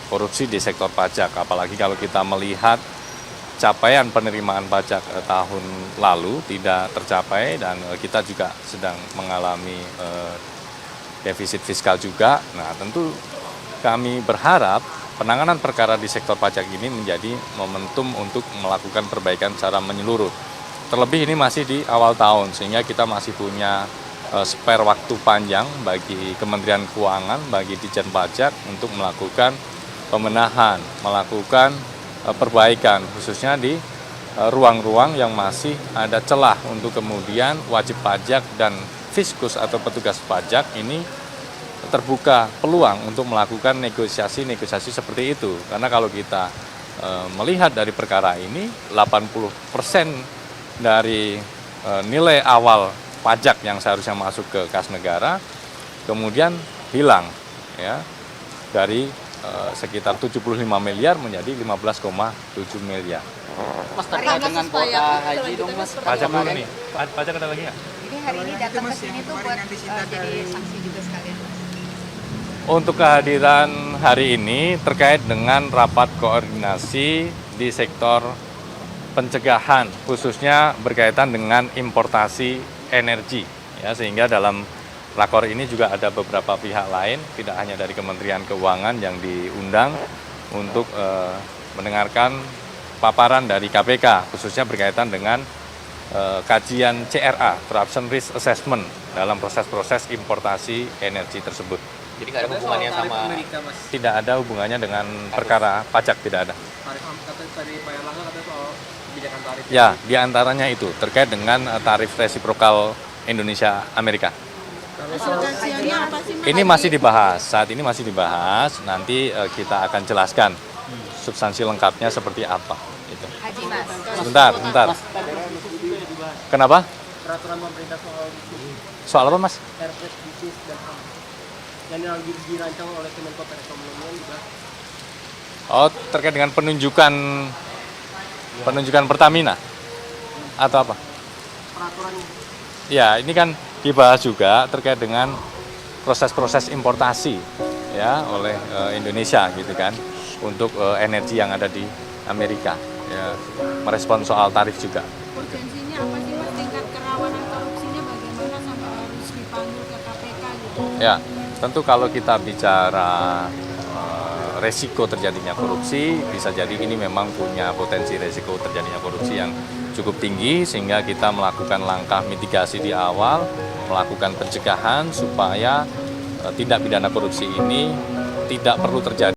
korupsi di sektor pajak. Apalagi kalau kita melihat capaian penerimaan pajak tahun lalu tidak tercapai dan kita juga sedang mengalami defisit fiskal juga. Nah, tentu kami berharap penanganan perkara di sektor pajak ini menjadi momentum untuk melakukan perbaikan secara menyeluruh. Terlebih ini masih di awal tahun, sehingga kita masih punya spare waktu panjang bagi Kementerian Keuangan, bagi Ditjen Pajak untuk melakukan pembenahan, melakukan perbaikan, khususnya di ruang-ruang yang masih ada celah untuk kemudian wajib pajak dan fiskus atau petugas pajak ini terbuka peluang untuk melakukan negosiasi-negosiasi seperti itu. Karena kalau kita melihat dari perkara ini, 80% dari nilai awal pajak yang seharusnya masuk ke kas negara kemudian hilang ya, dari sekitar 75 miliar menjadi 15,7 miliar. Mas, terkait dengan kuota haji dong Mas. Pajak dulu nih, pajak ada lagi nggak? Jadi hari ini datang ke sini tuh buat jadi saksi juga sekalian. Untuk kehadiran hari ini terkait dengan rapat koordinasi di sektor pencegahan, khususnya berkaitan dengan importasi energi, ya, sehingga dalam rakor ini juga ada beberapa pihak lain, tidak hanya dari Kementerian Keuangan yang diundang untuk mendengarkan paparan dari KPK, khususnya berkaitan dengan kajian CRA, Corruption Risk Assessment, dalam proses-proses importasi energi tersebut. Jadi nggak ada hubungannya sama Amerika, Mas. Tidak ada hubungannya dengan perkara pajak, tidak ada. Tarif kata tadi Pak Erlangga katanya soal kebijakan tarif. Ya, diantaranya itu terkait dengan tarif resiprokal Indonesia Amerika. Kajiannya apa sih, Mas? Ini masih dibahas, saat ini masih dibahas. Nanti kita akan jelaskan substansi lengkapnya seperti apa. Gitu. Haji, Mas. Bentar. Kenapa? Peraturan pemerintah soal Soal apa, Mas? Perpres bisnis dan HAM yang lagi dirancang oleh Kemenko Perekonomian juga. Oh, terkait dengan penunjukan Pertamina atau apa? Peraturannya. Ya, ini kan dibahas juga terkait dengan proses-proses importasi ya oleh Indonesia gitu kan untuk energi yang ada di Amerika. Ya, merespon soal tarif juga. Urgensinya apa sih Mas, tingkat kerawanan korupsinya bagaimana sampai harus dipanggil ke KPK gitu? Ya, tentu kalau kita bicara resiko terjadinya korupsi, bisa jadi ini memang punya potensi resiko terjadinya korupsi yang cukup tinggi, sehingga kita melakukan langkah mitigasi di awal, melakukan pencegahan supaya tindak pidana korupsi ini tidak perlu terjadi.